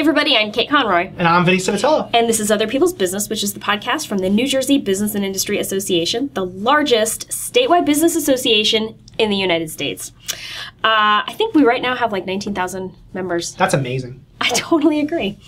everybody, I'm Kate Conroy. And I'm Vinny Civitello. And this is Other People's Business, which is the podcast from the New Jersey Business and Industry Association, the largest statewide business association in the United States. I think we right now have like 19,000 members. That's amazing. I totally agree.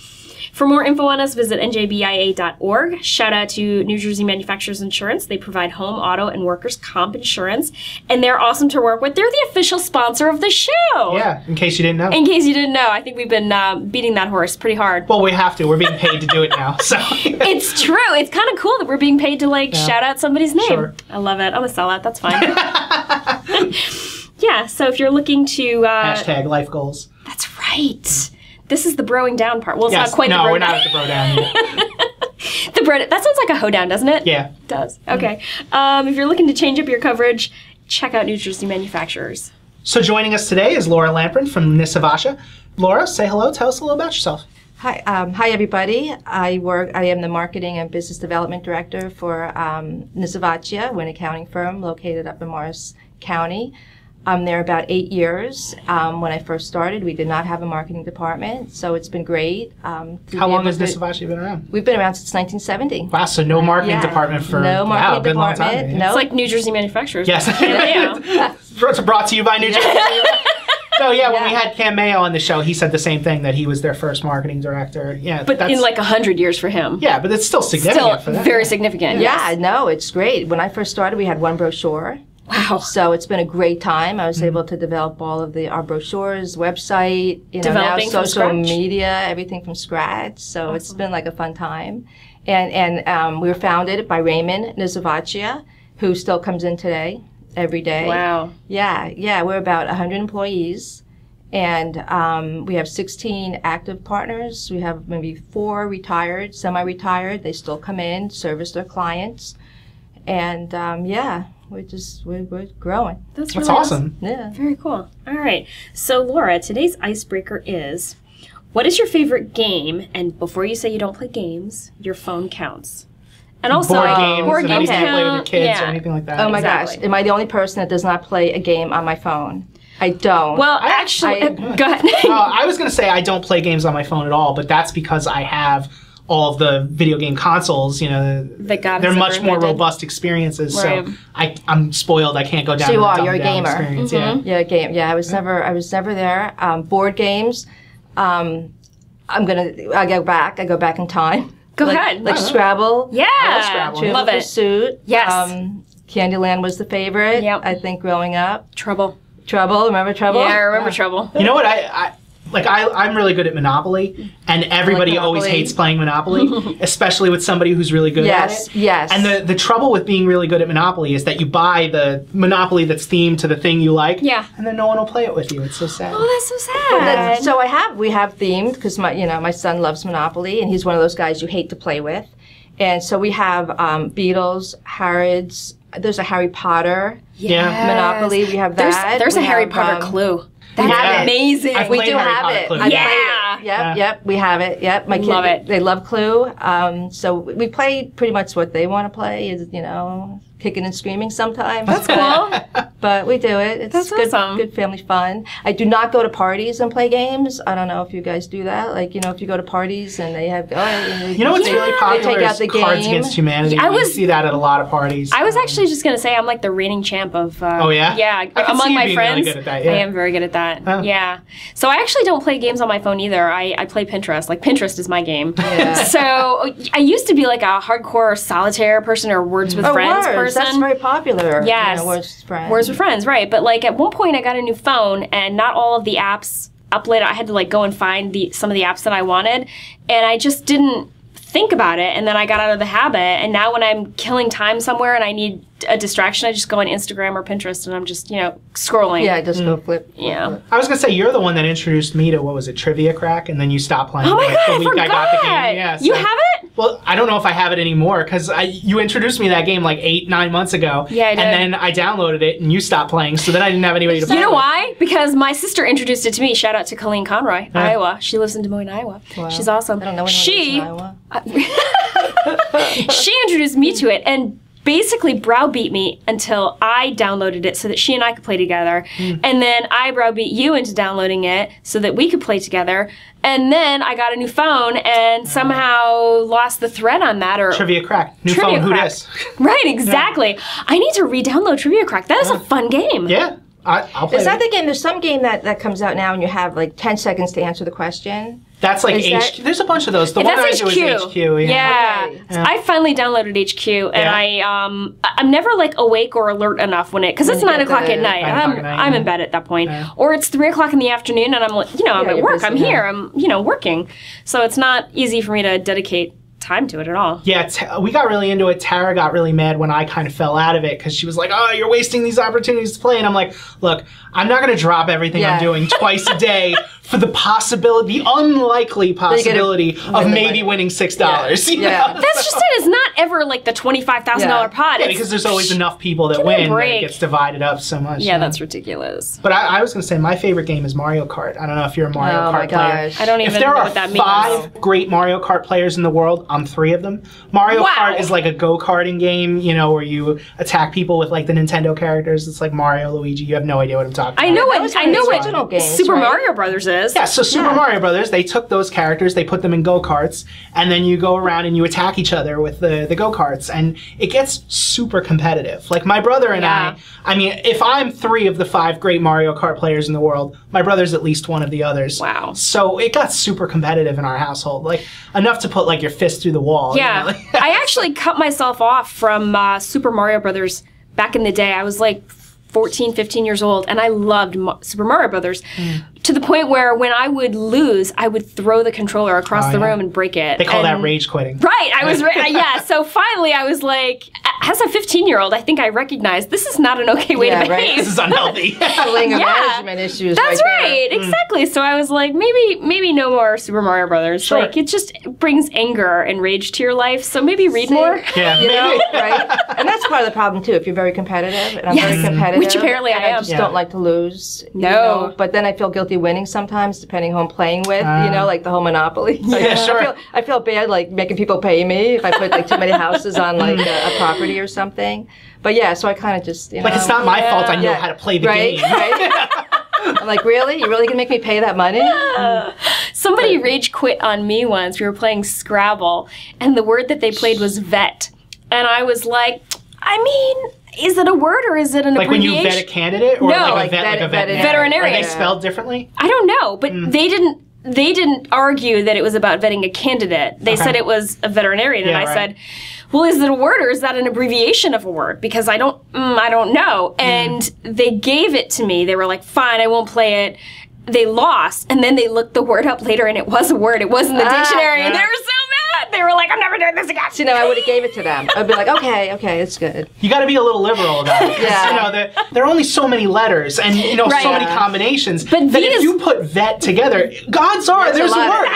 For more info on us, visit njbia.org. Shout out to New Jersey Manufacturers Insurance. They provide home, auto, and workers' comp insurance. And they're awesome to work with. They're the official sponsor of the show. Yeah, in case you didn't know. In case you didn't know. I think we've been beating that horse pretty hard. Well, we have to. We're being paid to do it now. So It's true. It's kind of cool that we're being paid to, shout out somebody's name. Sure. I love it. I'm a sellout. That's fine. Yeah, so if you're looking to... Hashtag life goals. That's right. This is the broing down part. Well, it's Yes. not quite no, the bro we're down. not at the bro down yet. That sounds like a hoedown, doesn't it? Yeah. It does. Okay. If you're looking to change up your coverage, check out New Jersey Manufacturers. So joining us today is Laura Lampron from Nisivoccia. Laura, say hello. Tell us a little about yourself. Hi, hi everybody. I am the Marketing and Business Development Director for Nisivoccia, an accounting firm located up in Morris County. I'm there about 8 years. When I first started, we did not have a marketing department, so it's been great. How long has Nisivoccia been around? We've been around since 1970. Wow, so no marketing department for no marketing good long department. time. No. It's like New Jersey Manufacturers. Yes. Yeah. It's brought to you by New Jersey. So yeah, when we had Cam Mayo on the show, he said the same thing, that he was their first marketing director. Yeah, But in like 100 years for him. Yeah, but it's still significant for them. Very significant. Yeah, Yes. no, it's great. When I first started, we had one brochure. Wow. So it's been a great time. I was able to develop all of our brochures, website, Developing now from social scratch? media, everything from scratch. So It's been like a fun time. And we were founded by Raymond Nisivoccia, who still comes in today, every day. Wow. Yeah, we're about 100 employees. And we have 16 active partners. We have maybe 4 retired, semi-retired. They still come in, service their clients. And we're growing. That's That's really awesome. Yeah. Very cool. All right. So, Laura, today's icebreaker is, what is your favorite game? And before you say you don't play games, your phone counts. And also, board games that you play with your kids or Yeah. anything like that. Oh my Exactly. gosh. Am I the only person that does not play a game on my phone? I don't. Well, actually, go ahead. I was going to say I don't play games on my phone at all, but that's because I have all of the video game consoles. They're much more robust experiences. Right. So I'm spoiled. I can't go down. So you to the are. dumbed You're a down gamer. experience. Mm-hmm. Yeah. Yeah, game. Yeah, I was never there. Board games. I go back in time. Go ahead. Like Scrabble. Yeah. I love Scrabble. Trivial Love it. Pursuit. Yes. Candyland was the favorite. Yep. I think growing up. Trouble. Trouble. Remember Trouble? Yeah, I remember Trouble. You know what? I'm really good at Monopoly, and everybody always Monopoly. hates playing Monopoly, especially with somebody who's really good at it. Yes. And the trouble with being really good at Monopoly is that you buy the Monopoly that's themed to the thing you like, Yeah. and then no one will play it with you. It's so sad. Oh, that's so sad. So we have themed, because my son loves Monopoly, and he's one of those guys you hate to play with. And so we have Beatles, Harrods. There's a Harry Potter Yeah. Monopoly. We have that. There's a We Harry have, Potter Clue. That's Yeah. amazing. I've We played do Harry have Potter it. Clue. I Yeah. played it. Yep, we have it. Yep, my kids Love it. They love Clue. So we play pretty much what they want to play. Is kicking and screaming sometimes. That's cool. But we do it. It's That's good, awesome. good family fun. I do not go to parties and play games. I don't know if you guys do that. If you go to parties and they have, You know what's really popular take out is the Cards game. Against Humanity. You see that at a lot of parties. I was actually just going to say I'm like the reigning champ of... Oh, yeah? Yeah, I can see among you my being friends. really good at that, yeah. I am very good at that. Oh. Yeah. So I actually don't play games on my phone either. I play Pinterest. Like, Pinterest is my game. Yeah. So I used to be like a hardcore solitaire person or Words with Friends Words. person. That's very popular. Yes. Words with Friends. Words with Friends, right. But like at one point I got a new phone and not all of the apps uploaded. I had to like go and find some of the apps that I wanted, and I just didn't think about it, and then I got out of the habit, and now when I'm killing time somewhere and I need a distraction, I just go on Instagram or Pinterest and I'm just, scrolling. Yeah, just go flip. Yeah. I was going to say, you're the one that introduced me to, what was it, Trivia Crack, and then you stopped playing. Oh my like, God, the I week forgot. I got the game. Yeah, You so- have it? Well, I don't know if I have it anymore, because you introduced me to that game like 8-9 months ago. Yeah, I did. And then I downloaded it, and you stopped playing, so then I didn't have anybody to play You know with. why? Because my sister introduced it to me. Shout out to Colleen Conroy, Iowa. She lives in Des Moines, Iowa. Wow. She's awesome. I don't know anyone She who lives in Iowa. she introduced me to it, and basically browbeat me until I downloaded it so that she and I could play together. And then I browbeat you into downloading it so that we could play together. And then I got a new phone and somehow lost the thread on that. Or Trivia Crack. New phone, who dis? Right, exactly. I need to re-download Trivia Crack. That is a fun game. Yeah. I'll play Is that the game? There's some game that comes out now and you have like 10 seconds to answer the question. That's like HQ. There's a bunch of those. The one that I do is HQ. Yeah. Okay. I finally downloaded HQ, and I'm never like awake or alert enough because it's 9 o'clock at night. I'm in bed at that point, or it's 3 o'clock in the afternoon, and I'm like, I'm at work. I'm here. I'm working, so it's not easy for me to dedicate time to it at all. Yeah, we got really into it. Tara got really mad when I kind of fell out of it because she was like, "Oh, you're wasting these opportunities to play." And I'm like, "Look, I'm not going to drop everything I'm doing twice a day for the possibility, the unlikely possibility of maybe winning $6." You know? That's just it. It's not ever like the $25,000 pot. Yeah, because there's always enough people that win that it gets divided up so much. Yeah, that's ridiculous. But I was going to say my favorite game is Mario Kart. I don't know if you're a Mario Kart player. I don't even know what that means. If there are 5 great Mario Kart players in the world, I'm 3 of them. Mario Kart is like a go-karting game, where you attack people with like the Nintendo characters. It's like Mario, Luigi. You have no idea what I'm talking about. I know what Super Mario Brothers is. Yeah, so Super Mario Brothers, they took those characters, they put them in go-karts, and then you go around and you attack each other with the go-karts, and it gets super competitive. Like my brother and I mean, if I'm 3 of the 5 great Mario Kart players in the world, my brother's at least one of the others. Wow. So it got super competitive in our household, like enough to put like your fist through the wall. Yeah, I actually cut myself off from Super Mario Brothers back in the day. I was like 14, 15 years old, and I loved Super Mario Brothers to the point where when I would lose, I would throw the controller across the room and break it. They call that rage quitting. Right, I was, so finally I was like, as a 15-year-old, I think I recognized this is not an okay way to behave. Right. This is unhealthy. Management issues. That's right, exactly. So I was like, maybe no more Super Mario Brothers. Sure. Like, it just brings anger and rage to your life, so maybe read more. Yeah, right? And that's part of the problem, too, if you're very competitive, and I'm very competitive. Which apparently I am. I just don't like to lose. No. But then I feel guilty winning sometimes, depending who I'm playing with, like the whole Monopoly. Sure. I feel bad, like, making people pay me if I put, like, too many houses on, like, a property or something. But yeah, so I kind of just, Like, it's not my fault I know how to play the game. Right? I'm like, really? You're really going to make me pay that money? Somebody rage quit on me once. We were playing Scrabble, and the word that they played was vet. And I was like, I mean, is it a word or is it an abbreviation? Like when you vet a candidate? Or no, like a veterinarian. Are they spelled differently? I don't know, but they didn't argue that it was about vetting a candidate. They said it was a veterinarian, and I said, well, is it a word or is that an abbreviation of a word? Because I don't know. And they gave it to me. They were like, fine, I won't play it. They lost, and then they looked the word up later, and it was a word. It was in the dictionary, and they were so mad. They were like, I'm never doing this again. So, I would have gave it to them. I'd be like, okay, it's good. You got to be a little liberal about it. There are only so many letters and, so many combinations. But if you put vet together, odds are there's a word.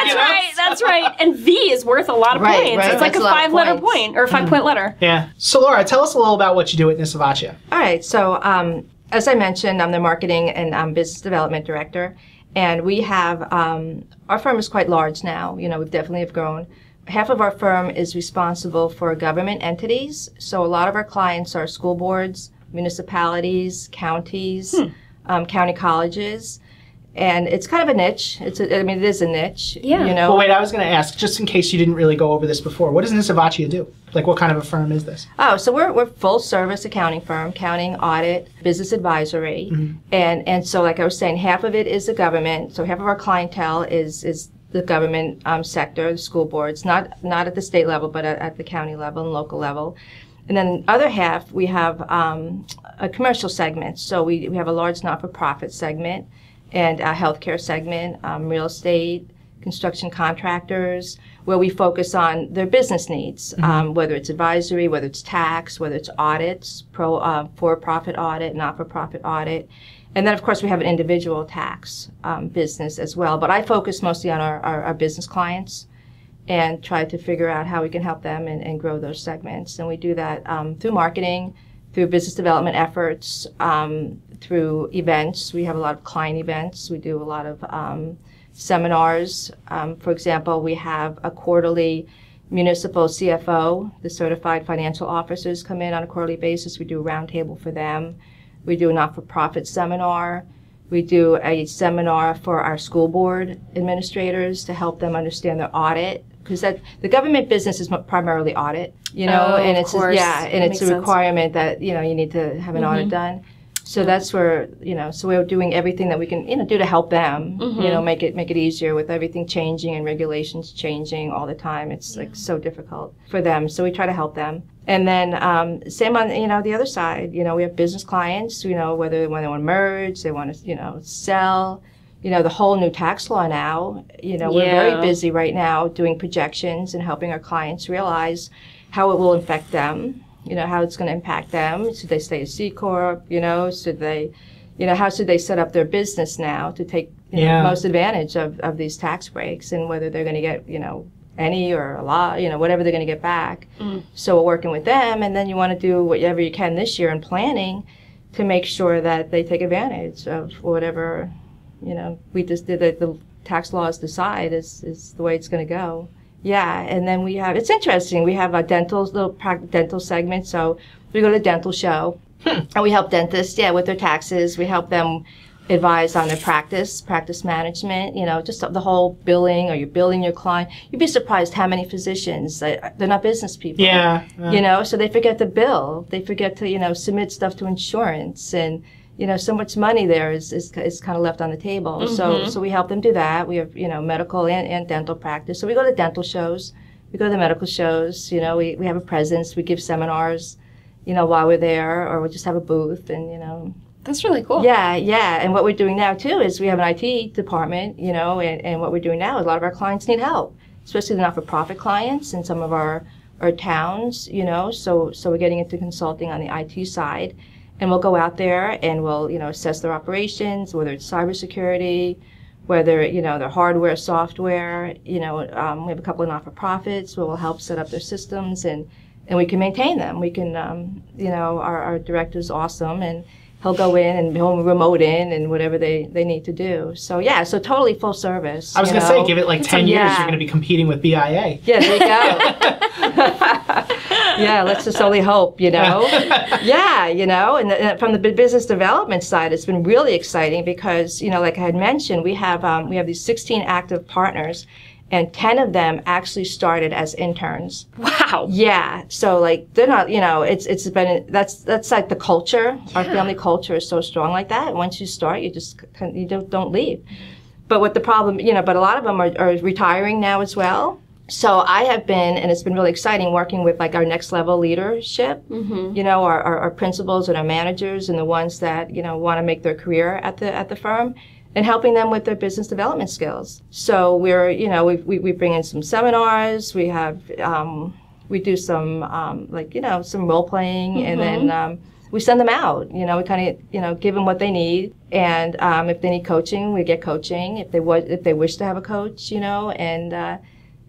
That's right. And V is worth a lot of points. Right. It's like a 5-letter point, or a 5-point letter. Yeah. So, Laura, tell us a little about what you do at Nisivoccia. All right. So, as I mentioned, I'm the marketing and business development director, and we have our firm is quite large now. We definitely have grown. Half of our firm is responsible for government entities, so a lot of our clients are school boards, municipalities, counties, county colleges. And it's kind of a niche. It is a niche. Yeah. Well, wait, I was going to ask, just in case you didn't really go over this before, what does Nisivoccia do? Like, what kind of a firm is this? Oh, so we're full service accounting firm, accounting, audit, business advisory. And so, like I was saying, half of it is the government. So half of our clientele is the government sector, the school boards, not at the state level, but at the county level and local level. And then the other half, we have a commercial segment. So we have a large not-for-profit segment, and a healthcare segment, real estate, construction contractors, where we focus on their business needs, whether it's advisory, whether it's tax, whether it's audits, for-profit audit, not-for-profit audit. And then, of course, we have an individual tax business as well. But I focus mostly on our business clients and try to figure out how we can help them and grow those segments. And we do that through marketing, through business development efforts, through events. We have a lot of client events. We do a lot of seminars. For example, we have a quarterly municipal CFO, the certified financial officers, come in on a quarterly basis. We do a roundtable for them. We do a not-for-profit seminar. We do a seminar for our school board administrators to help them understand their audit, because the government business is primarily audit, and it's a requirement that you need to have an audit done. So that's where so we're doing everything that we can do to help them, make it easier with everything changing and regulations changing all the time. It's like so difficult for them. So we try to help them. And then same on the other side. We have business clients. Whether when they want to merge, they want to sell. The whole new tax law now. We're very busy right now doing projections and helping our clients realize how it will affect them. How it's going to impact them. Should they stay a C Corp? Should they, how should they set up their business now to take most advantage of these tax breaks, and whether they're going to get, any or a lot, whatever they're going to get back. So we're working with them, and then you want to do whatever you can this year in planning to make sure that they take advantage of whatever, we just did the tax laws decide is the way it's going to go. Yeah, and then it's interesting, we have a little dental segment, so we go to a dental show, and we help dentists, with their taxes. We help them advise on their practice management, just the whole billing, or you're billing your client. You'd be surprised how many physicians, they're not business people. So they forget to bill, they forget to, submit stuff to insurance, and so much money there is kind of left on the table. So we help them do that. We have, medical and dental practice. So we go to dental shows. We go to the medical shows. We have a presence. We give seminars, while we're there, or we just have a booth, and, That's really cool. Yeah. And what we're doing now, too, is we have an IT department, and what we're doing now is a lot of our clients need help, especially the not-for-profit clients in some of our towns, So we're getting into consulting on the IT side. And we'll go out there and we'll, assess their operations, whether it's cybersecurity, whether, their hardware, software. We have a couple of not-for-profits where we'll help set up their systems, and we can maintain them. We can, our director's awesome, and he'll go in and he'll remote in and whatever they need to do. So, so totally full service. I was going to say, give it like 10 years, you're going to be competing with BIA. Yeah, there you go. Let's just only hope, and from the business development side, it's been really exciting because, like I had mentioned, we have these 16 active partners, and 10 of them actually started as interns. Wow. Yeah. So they're not, that's like the culture. Our family culture is so strong like that. Once you start, you don't leave. But what the problem, but a lot of them are retiring now as well. So I have been, and it's been really exciting, working with our next level leadership, our principals and our managers, and the ones that, want to make their career at the firm, and helping them with their business development skills. So we're, we bring in some seminars, we have, we do some, some role playing, and then we send them out, we kind of, give them what they need. And if they need coaching, we get coaching. If they wish to have a coach,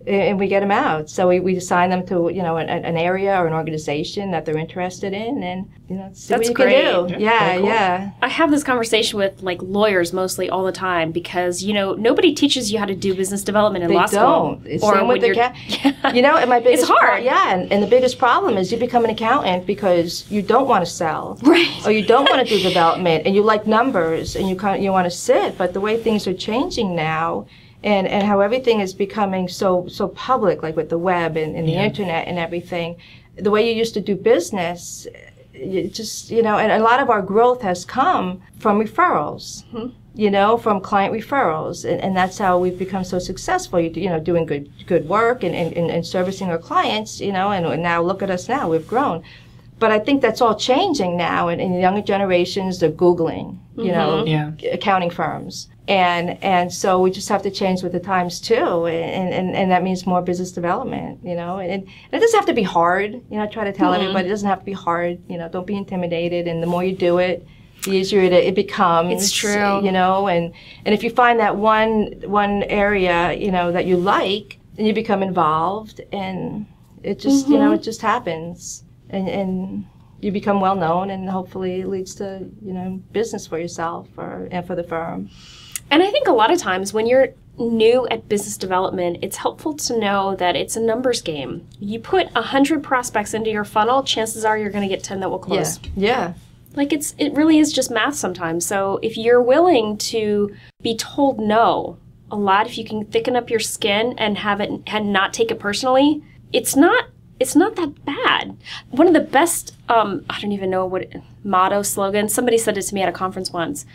and we get them out. So we assign them to, an area or an organization that they're interested in, and, see what you can do. Yeah. I have this conversation with, lawyers mostly all the time because, nobody teaches you how to do business development in law school. They don't. Same with and my biggest it's hard. And the biggest problem is you become an accountant because you don't want to sell. Right. Or you don't want to do development, and you like numbers, and you want to sit. But the way things are changing now, and how everything is becoming so public, like with the web and the internet and everything, the way you used to do business, and a lot of our growth has come from referrals, from client referrals, and that's how we've become so successful. Doing good work and servicing our clients, and now look at us now, we've grown. But I think that's all changing now, and in the younger generations, they're Googling, accounting firms. And so we just have to change with the times too, and that means more business development, and it doesn't have to be hard, I try to tell everybody it doesn't have to be hard, don't be intimidated, and the more you do it, the easier it becomes. It's true. And if you find that one area, that you like, then you become involved, and it just, it just happens, and you become well known, and hopefully it leads to, business for yourself and for the firm. And I think a lot of times when you're new at business development, it's helpful to know that it's a numbers game. You put 100 prospects into your funnel, chances are you're going to get 10 that will close. Yeah. Like it really is just math sometimes. So if you're willing to be told no a lot, if you can thicken up your skin and not take it personally, it's not that bad. One of the best, I don't even know what motto, slogan, somebody said it to me at a conference once,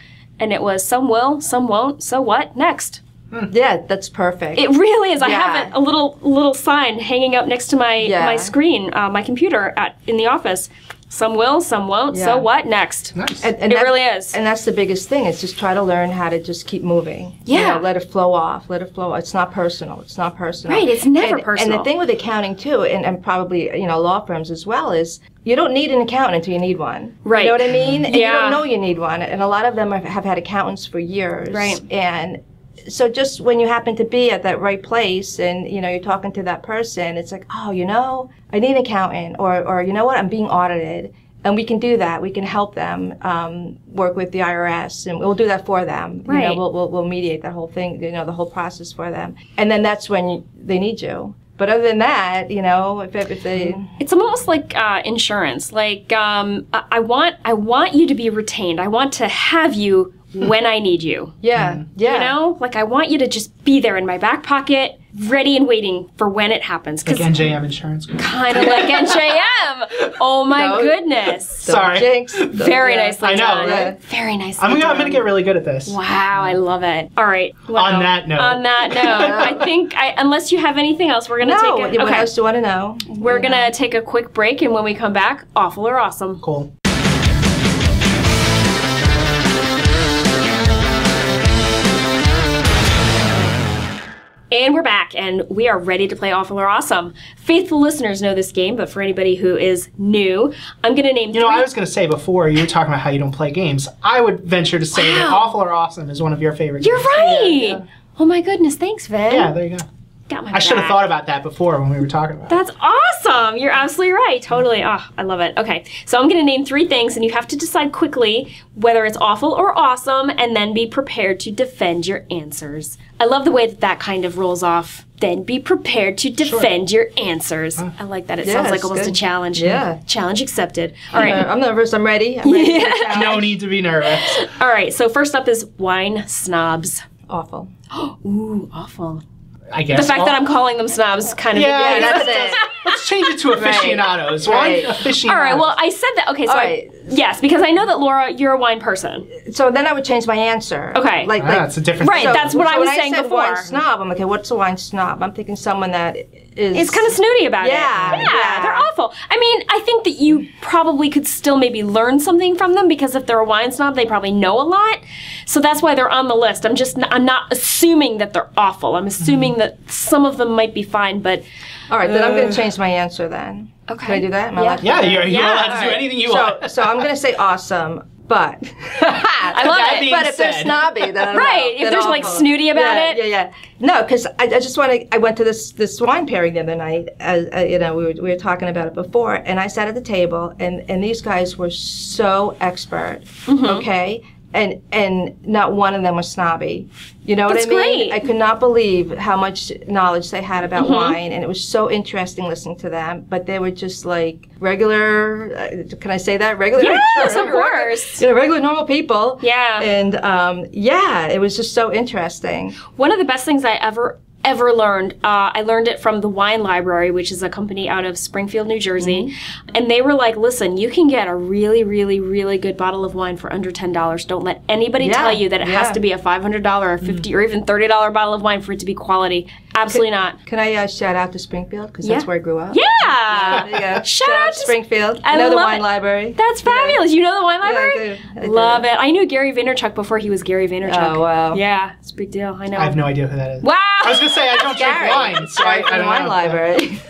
and it was, some will, some won't, so what? Next. Yeah, that's perfect. It really is. I have a little sign hanging up next to my screen, my computer in the office. Some will, some won't, so what? Next. Nice. And it really is. And that's the biggest thing, is just try to learn how to just keep moving. Yeah. You know, let it flow off, let it flow. It's not personal. It's not personal. Right, it's never personal. And the thing with accounting, too, and probably, law firms as well, is you don't need an accountant until you need one. Right. You know what I mean? And Yeah. you don't know you need one. And a lot of them have had accountants for years. Right. And so just when you happen to be at that right place and, you're talking to that person, it's like, oh, I need an accountant, or you know what, I'm being audited. And we can do that. We can help them work with the IRS, and we'll do that for them. Right. We'll mediate that whole thing, the whole process for them. And then that's when they need you. But other than that, if they... It's almost like insurance. Like, I want you to be retained. I want to have you when I need you. Yeah, yeah. Like I want you to just be there in my back pocket, ready and waiting for when it happens. Like NJM Insurance Group. Kind of like NJM. Oh my goodness. Sorry. Jinx. Very nicely done. I know, right? Very nicely I'm done. going to get really good at this. Wow, I love it. All right. On that note, I think, unless you have anything else, we're going to take what else do you want to know? We're going to take a quick break, and when we come back, awful or awesome. Cool. And we're back, and we are ready to play Awful or Awesome. Faithful listeners know this game, but for anybody who is new, I'm going to name three. I was going to say before, you were talking about how you don't play games. I would venture to say that Awful or Awesome is one of your favorite You're games. right! Yeah. Oh my goodness, thanks, Vin. Yeah, there you go. Got my I should have back. thought about that before when we were talking about it. That's awesome! You're absolutely right. Totally. Oh, I love it. Okay, so I'm going to name three things, and you have to decide quickly whether it's awful or awesome, and then be prepared to defend your answers. I love the way that kind of rolls off. Then be prepared to defend your answers. I like that. It sounds like almost a challenge. Yeah. Challenge accepted. All right. I'm nervous. I'm ready. I'm ready for the challenge. No need to be nervous. All right, so first up is wine snobs. Awful. Ooh, awful. I guess. The fact that I'm calling them snobs kind of... Yeah, that's it. Let's change it to aficionados. Right. Wine aficionados. All right, well, I said that... Okay, so yes, because I know that, Laura, you're a wine person. So then I would change my answer. Okay. It's a different Right, thing. that's what I was saying when I said before. wine snob, I'm like, okay, what's a wine snob? I'm thinking someone that is... It's kind of snooty about it. Yeah. They're awful. I mean, I think that you probably could still maybe learn something from them, because if they're a wine snob, they probably know a lot. So that's why they're on the list. I'm not assuming that they're awful. I'm assuming that some of them might be fine, but... All right, then I'm going to change my answer then. Okay. Can I do that? Am I allowed to Yeah, do that? you're allowed to do anything you want. So I'm going to say awesome, but... I love That it. being But if they're said- snobby, then I'm Right, if there's like snooty about it. Yeah. No, because I just want to. I went to this wine pairing the other night. As we were talking about it before, and I sat at the table, and these guys were so expert. Okay. And not one of them was snobby. You know That's what I mean? great. I could not believe how much knowledge they had about wine, and it was so interesting listening to them. But they were just like regular. Can I say that? Regular. Yes, of course. Regular normal people. Yeah. And it was just so interesting. One of the best things I ever learned, I learned it from the Wine Library, which is a company out of Springfield, New Jersey. And they were like, listen, you can get a really, really, really good bottle of wine for under $10. Don't let anybody tell you that it has to be a $500 or $50 or even $30 bottle of wine for it to be quality. Absolutely not. Can I shout out to Springfield? Because that's where I grew up. Yeah! There you go. Shout out to Springfield. I know the love Wine it. Library. That's fabulous. You know the Wine Library? Yeah, I do. Love it. I knew Gary Vaynerchuk before he was Gary Vaynerchuk. Oh, wow. Yeah, it's a big deal. I know. I have no idea who that is. Wow! I was going to say, I don't drink wine, so I From the don't Wine know. Library.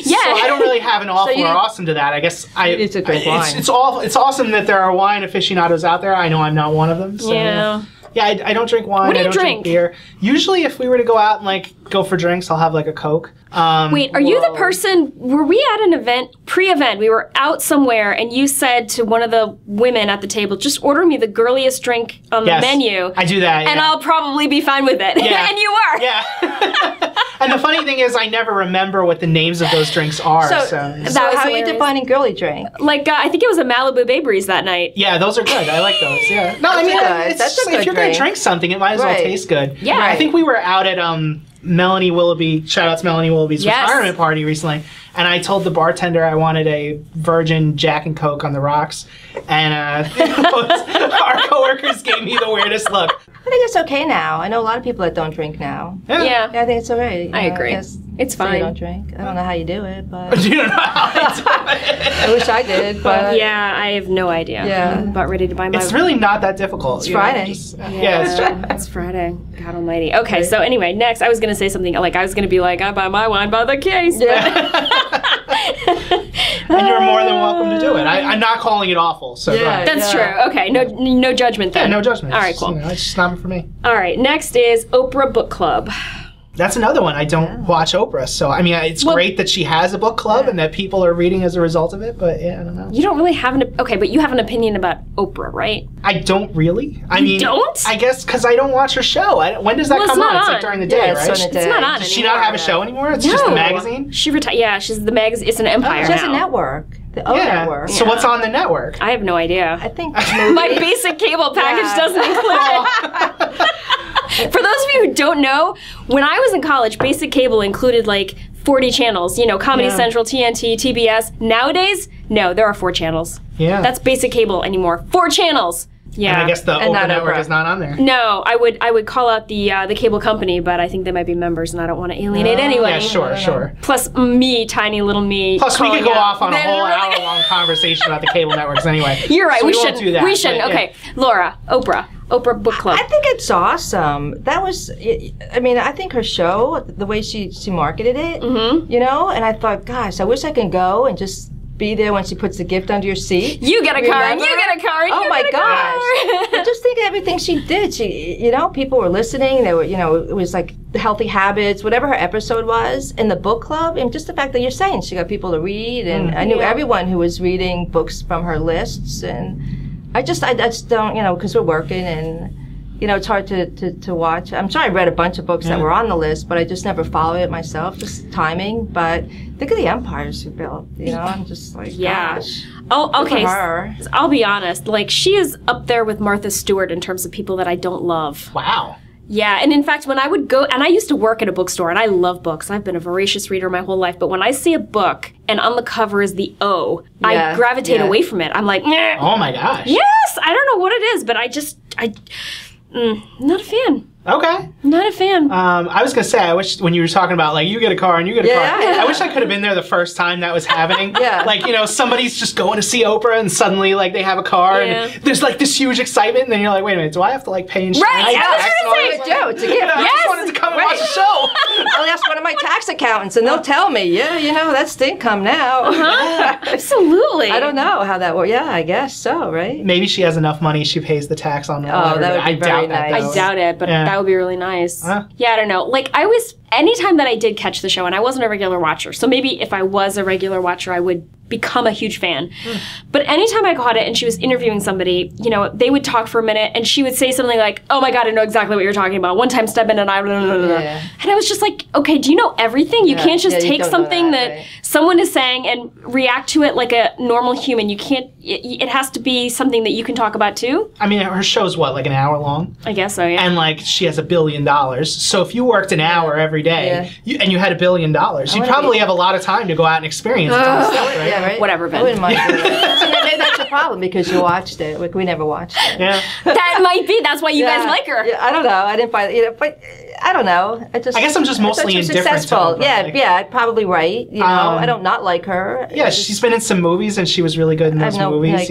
Yeah. So I don't really have an awful you or need- awesome to that. I guess need to drink wine. It's awesome that there are wine aficionados out there. I know I'm not one of them. So. Yeah. Yeah, I don't drink wine. What do you I don't drink beer. Usually, if we were to go out and like go for drinks, I'll have like a Coke. Wait, are you the person? Were we at an event, pre-event? We were out somewhere, and you said to one of the women at the table, "Just order me the girliest drink on the menu." I do that, and I'll probably be fine with it. Yeah. And you were. Yeah. And the funny thing is, I never remember what the names of those drinks are. So how are you defining girly drink? Like, I think it was a Malibu Bay Breeze that night. Yeah, those are good. I like those. Yeah. No, I mean, that's a good if you're going to drink something, it might as well taste good. Yeah. I think we were out at Melanie Willoughby, shout out to Melanie Willoughby's retirement party recently, and I told the bartender I wanted a virgin Jack and Coke on the rocks, and our coworkers gave me the weirdest look. I think it's okay now. I know a lot of people that don't drink now. Yeah. I think it's alright. I agree. It's fine. You don't drink. I don't know how you do it, but You don't know how I do it. I wish I did. But yeah, I have no idea. Yeah. I'm about ready to buy my. It's really not that difficult. It's Friday. It's Friday. God almighty. Okay, so anyway, next I was going to say something like, I was going to be like, I buy my wine by the case. Yeah. And you're more than welcome to do it. I'm not calling it awful. So That's true. Okay, no judgment then. Yeah, no judgment. All right, cool. It's just not for me. All right, next is Oprah Book Club. That's another one. I don't watch Oprah, so I mean, it's great that she has a book club and that people are reading as a result of it. But yeah, I don't know. You don't really have but you have an opinion about Oprah, right? I don't really. I mean, don't? I guess because I don't watch her show. When does that come on? It's like during the day, right? It's not on. Does she not have a show anymore? It's just a magazine. She retired. Yeah, she's the magazine. It's an empire She has now. a network. The O network. So what's on the network? I have no idea. I think My basic cable package doesn't include it. For those of you who don't know, when I was in college, basic cable included like 40 channels. You know, Comedy Central, TNT, TBS. Nowadays, no, there are 4 channels. Yeah. That's basic cable anymore. 4 channels. Yeah. And I guess the Oprah network is not on there. No, I would call out the cable company, but I think they might be members, and I don't want to alienate anyone. Yeah, sure. Plus me, tiny little me. Plus, we could go off on a whole really hour-long conversation about the cable networks anyway. You're right. So we won't do that. We shouldn't. Okay, Laura, Oprah Book Club. I think it's awesome. That was, I mean, I think her show, the way she marketed it, you know, and I thought, gosh, I wish I could go and just be there when she puts the gift under your seat. You get a car, and you get a car, and oh my gosh. I just think everything she did, you know, people were listening. They were, you know, it was like the healthy habits, whatever her episode was, in the book club, and just the fact that you're saying she got people to read, and I knew everyone who was reading books from her lists, and I just don't, you know, because we're working and, you know, it's hard to watch. I'm sure I read a bunch of books that were on the list, but I just never followed it myself, just timing. But think of the empires she built, you know? I'm just like, gosh. Oh, okay. Her. I'll be honest. Like, she is up there with Martha Stewart in terms of people that I don't love. Wow. Yeah, and in fact, when I would go, and I used to work at a bookstore, and I love books. I've been a voracious reader my whole life, but when I see a book, and on the cover is the O, I gravitate away from it. I'm like, nah. Oh my gosh. Yes! I don't know what it is, but not a fan. Okay. Not a fan. I was going to say, I wish when you were talking about, like, you get a car and you get a car, I wish I could have been there the first time that was happening. Like, you know, somebody's just going to see Oprah and suddenly, like, they have a car and there's, like, this huge excitement and then you're like, wait a minute, do I have to, like, pay insurance? Right, I was going to say, Joe, it's a gift. I just wanted to come and watch the show. I'll ask one of my tax accountants and they'll tell me, you know, that's income now. Absolutely. I don't know how that works. Yeah, I guess so, right? Maybe she has enough money, she pays the tax on the letter. That would be very nice. I doubt it, but that would be really nice. Yeah, I don't know. Like, anytime that I did catch the show, and I wasn't a regular watcher, so maybe if I was a regular watcher, I would become a huge fan. But anytime I caught it and she was interviewing somebody, you know, they would talk for a minute and she would say something like, oh my God, I know exactly what you're talking about. One time Stedman and I, blah, blah, blah, blah. And I was just like, okay, do you know everything? You can't just take something that someone is saying and react to it like a normal human. You can't, it has to be something that you can talk about too. I mean, her show's what, like an hour long? I guess so, yeah. And like, she has $1 billion. So if you worked an hour every day and you had $1 billion, you'd probably have a lot of time to go out and experience it. Right? Yeah, right? Whatever, Vin. I wouldn't mind doing it. Maybe that's your problem because you watched it. Like, we never watched it. Yeah. That might be. That's why you guys like her. Yeah, I don't know. I didn't find, you know, but I don't know. I guess I'm just mostly indifferent to Oprah, Yeah, probably right. You know, I don't not like her. Yeah, she's been in some movies and she was really good in those movies.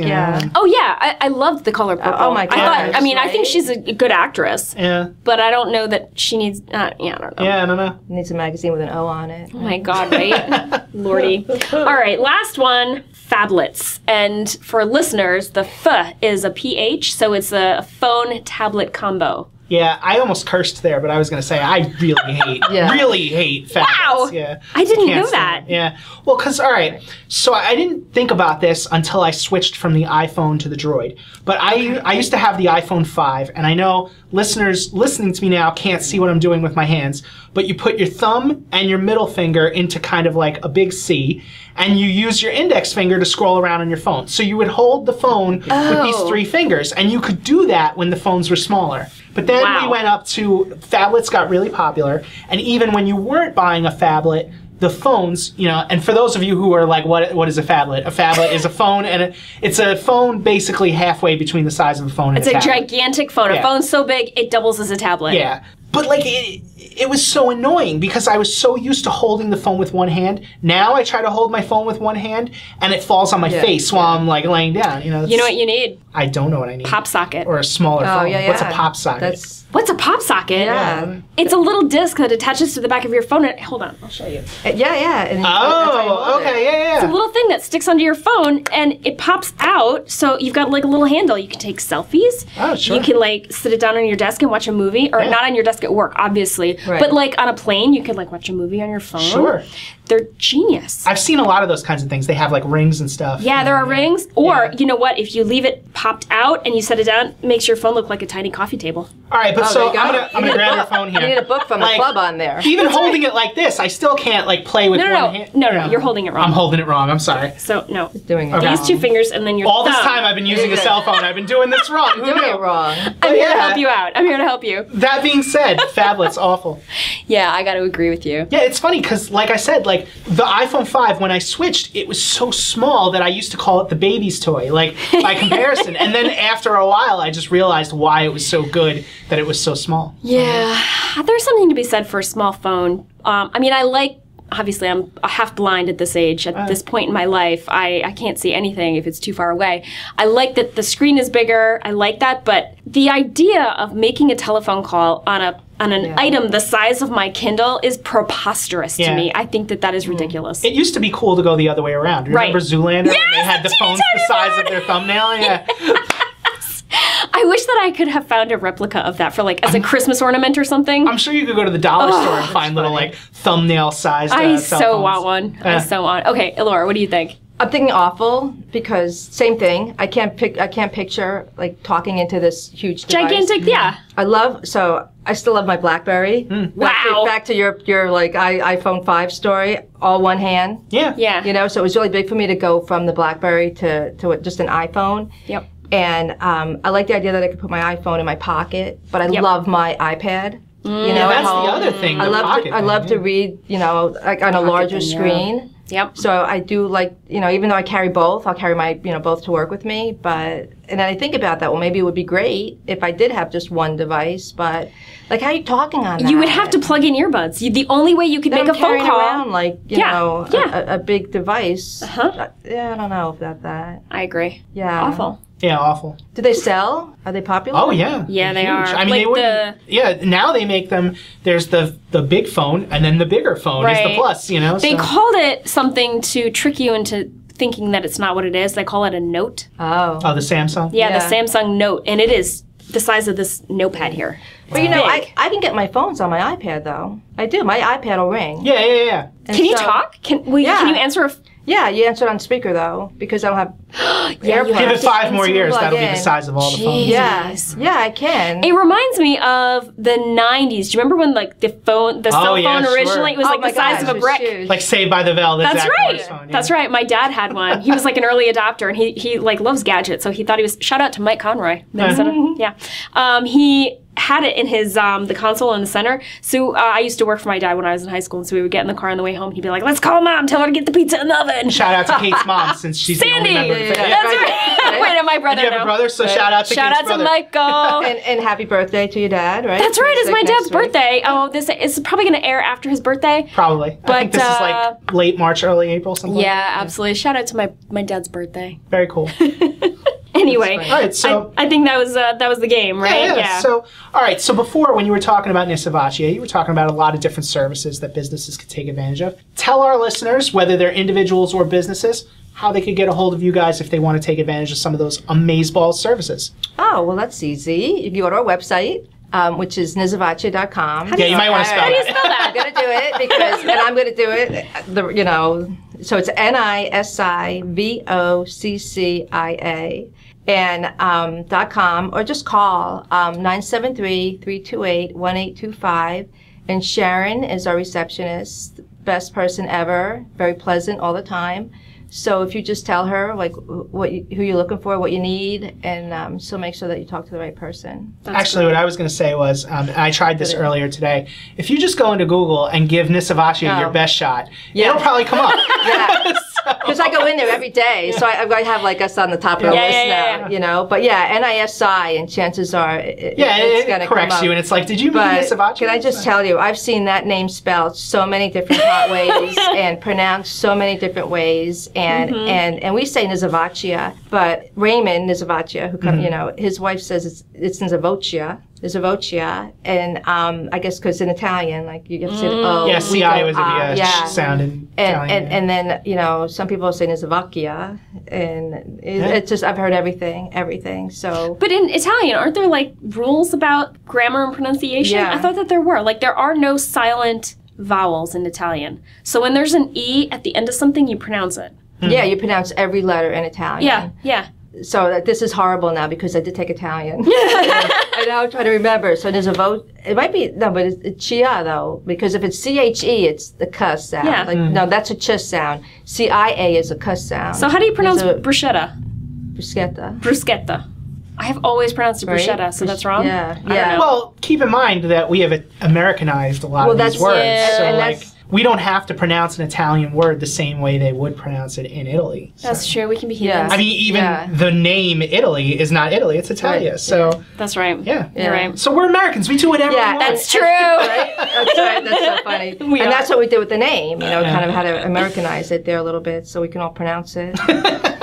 Oh yeah, I loved The Color Purple. Oh my God. I think she's a good actress. Yeah. But I don't know that she needs. I don't know. Yeah, I don't know. Needs a magazine with an O on it. Oh my God, right? Lordy. All right, last one. phablets. And for listeners, the F is a PH, so it's a phone tablet combo. Yeah, I almost cursed there, but I was going to say I really hate, really hate phablets. Wow. Yeah, I didn't can't know stand that. it. Yeah. Well, because, all right, so I didn't think about this until I switched from the iPhone to the Droid. But I used to have the iPhone 5, and I know listeners listening to me now can't see what I'm doing with my hands, but you put your thumb and your middle finger into kind of like a big C, and you use your index finger to scroll around on your phone. So you would hold the phone with these 3 fingers, and you could do that when the phones were smaller. But then we went up to, phablets got really popular, and even when you weren't buying a phablet, the phones, you know, and for those of you who are like, what is a phablet? A phablet is a phone, and it's a phone basically halfway between the size of a phone and a tablet. It's a gigantic phone. A phone's so big, it doubles as a tablet. Yeah. But like it was so annoying because I was so used to holding the phone with one hand. Now I try to hold my phone with one hand and it falls on my face while I'm like laying down. You know what you need? I don't know what I need. Pop socket. Or a smaller phone. Yeah, What's a pop socket? What's a pop socket? Yeah. It's a little disc that attaches to the back of your phone. Hold on, I'll show you. Yeah. And okay, yeah. It's a little thing that sticks onto your phone and it pops out, so you've got like a little handle. You can take selfies. Oh, sure. You can like sit it down on your desk and watch a movie, or not on your desk at work, obviously. Right. But like on a plane, you could like watch a movie on your phone. Sure. They're genius. I've seen a lot of those kinds of things. They have like rings and stuff. Yeah, there are rings. Or, you know what, if you leave it popped out and you set it down, it makes your phone look like a tiny coffee table. All right, but so I'm gonna grab your phone here. You need a book from the club on there. Even holding it like this, I still can't like play with one hand. No, you're holding it wrong. I'm holding it wrong. I'm sorry. So, no. Doing it These 2 fingers and then your All thumb. this time I've been using a cell phone. I've been doing this wrong. Who Doing knew? it wrong. I'm here to help you out. I'm here to help you. That being said, phablet's awful. Yeah, I got to agree with you. Yeah, it's funny because, like I said, like the iPhone 5, when I switched, it was so small that I used to call it the baby's toy, like by comparison. And then after a while, I just realized why it was so good that it was so small. Yeah, there's something to be said for a small phone. I mean, obviously, I'm half blind at this age. At this point in my life, I can't see anything if it's too far away. I like that the screen is bigger. I like that. But the idea of making a telephone call on an item the size of my Kindle is preposterous to me. I think that is ridiculous. It used to be cool to go the other way around. Remember Zoolander when they had the phones the size of their thumbnail? Yeah. I wish that I could have found a replica of that for like as a Christmas ornament or something. I'm sure you could go to the dollar store and find little like thumbnail sized I cell so phones. want one. I so want. Okay, Laura, what do you think? I'm thinking awful because same thing. I can't picture like talking into this huge device. Gigantic, yeah. I still love my BlackBerry. Wow. Back to your like iPhone 5 story, all one hand. Yeah. Yeah. You know, so it was really big for me to go from the BlackBerry to just an iPhone. Yep. And I like the idea that I could put my iPhone in my pocket, but I love my iPad. You know, Yeah, that's at home. the other thing. I love to read, you know, like on a larger screen. Yep. So I do like, you know, even though I carry both, I'll carry my, you know, both to work with me. But, and then I think about that, well, maybe it would be great if I did have just one device, but like, how are you talking on that? You would have to plug in earbuds. The only way you could make a phone call. Around like, you know, a big device. Uh-huh. Yeah, I don't know about that. I agree. Yeah. Awful. Yeah, awful. Do they sell? Are they popular? Oh yeah. Yeah, they are. I mean, Like they wouldn't. Yeah, now they make them. There's the big phone, and then the bigger phone is the Plus. You know. They called it something to trick you into thinking that it's not what it is. They call it a Note. Oh. Oh, the Samsung. Yeah, the Samsung Note, and it is the size of this notepad here. But you know, I can get my phones on my iPad though. I do. My iPad will ring. Yeah. Can you talk? Can you answer a... Yeah, you answer it on speaker though, because I don't have AirPods. Give it 5 more years, plug that'll be in. the size of all the phones. Yeah, I can. It reminds me of the 90s. Do you remember when like the cell phone originally it was like the size of a brick? Huge. Like Saved by the Bell. That's right. Phone, yeah. That's right. My dad had one. He was like an early adopter, and he like loves gadgets. So he thought he was. Shout out to Mike Conroy. He had it in his the console in the center. So I used to work for my dad when I was in high school, and so we would get in the car on the way home. He'd be like, "Let's call Mom. Tell her to get the pizza in the oven." Shout out to Kate's mom, since she's Sandy. the only member of the family. That's right. Wait, and my brother. You have a brother, so shout out to Kate's brother. Michael. And happy birthday to your dad, right? That's right. It's my dad's next week. birthday. Oh, this is probably going to air after his birthday. Probably. I think this is like late March, early April, something like that. Yeah, absolutely. Shout out to my dad's birthday. Very cool. Anyway, All right, so I think that was the game, right? Yeah. So, all right. So before, when you were talking about Nisivoccia, you were talking about a lot of different services that businesses could take advantage of. Tell our listeners, whether they're individuals or businesses, how they could get a hold of you guys if they want to take advantage of some of those amazeballs services. Oh, well, that's easy. If you go to our website, which is nisivoccia.com. Yeah, you might want to spell How do you that. spell that? I'm going to do it because, and I'm going to do it, so it's NISIVOCCIA and .com, or just call 973-328-1825. And Sharon is our receptionist, best person ever, very pleasant all the time. So if you just tell her like who you're looking for, what you need, and she'll make sure that you talk to the right person. Actually, what I was going to say was, and I tried this earlier today, if you just go into Google and give Nisivoccia your best shot, it'll probably come up. Yeah. Because I go in there every day, so I have like us on the top of the list now, you know. But yeah, NISI, and chances are it's going to corrects come up. you, and it's like, did you mean Nisivoccia? Can I just tell you, I've seen that name spelled so many different ways and pronounced so many different ways, and we say Nisivoccia, but Raymond Nisivoccia, who come, you know, his wife says it's Nisivoccia. And I guess because in Italian, like you have to say the O. Yeah, CI was a sound in Italian. And then, you know, some people say Nisivoccia, and it's just, I've heard everything, so. But in Italian, aren't there like rules about grammar and pronunciation? Yeah. I thought that there were. Like there are no silent vowels in Italian. So when there's an E at the end of something, you pronounce it. Yeah, you pronounce every letter in Italian. Yeah. So this is horrible now because I did take Italian. I now try to remember. So there's a vote. It might be, no, but it's chia though, because if it's CHE, it's the cuss sound. Yeah. Like, no, that's a ch sound. CIA is a cuss sound. So how do you pronounce bruschetta? Bruschetta. Bruschetta. I have always pronounced it bruschetta, so that's wrong? Yeah. I don't know. Well, keep in mind that we have Americanized a lot of these words. So and like, we don't have to pronounce an Italian word the same way they would pronounce it in Italy. So. That's true. We can be heathens. I mean, even the name Italy is not Italy; it's Italia. Right. So that's right. Yeah, you're right. So we're Americans. We do whatever we want. That's true. Right? That's right. That's so funny. That's what we did with the name. You know, kind of had to Americanize it there a little bit so we can all pronounce it.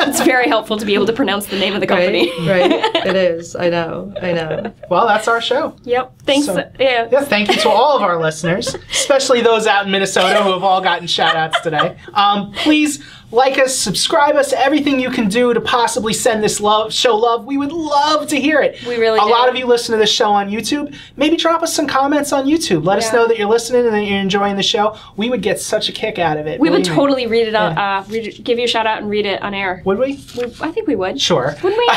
It's very helpful to be able to pronounce the name of the company. Right. It is. I know. Well, that's our show. Yep. Thanks. Thank you to all of our listeners, especially those out in Minnesota who have all gotten shout-outs today. Please like us, subscribe us, everything you can do to possibly send this show love. We would love to hear it. We really do. A lot of you listen to this show on YouTube. Maybe drop us some comments on YouTube. Let us know that you're listening and that you're enjoying the show. We would get such a kick out of it. We would totally read it on, give you a shout out and read it on air. Would we? I think we would. Sure. Wouldn't we?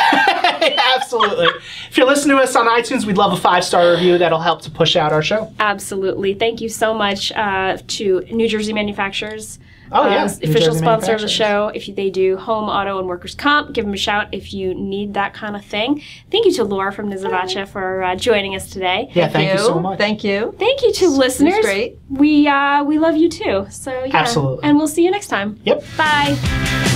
Absolutely. If you're listening to us on iTunes, we'd love a 5-star review. That'll help to push out our show. Absolutely. Thank you so much to New Jersey Manufacturers. Jersey Official sponsor of the show. If they do home, auto, and workers' comp, give them a shout if you need that kind of thing. Thank you to Laura from Nisivoccia for joining us today. Yeah, thank you so much. Thank you. Thank you to listeners. It's great. We love you too. So yeah. Absolutely. And we'll see you next time. Yep. Bye.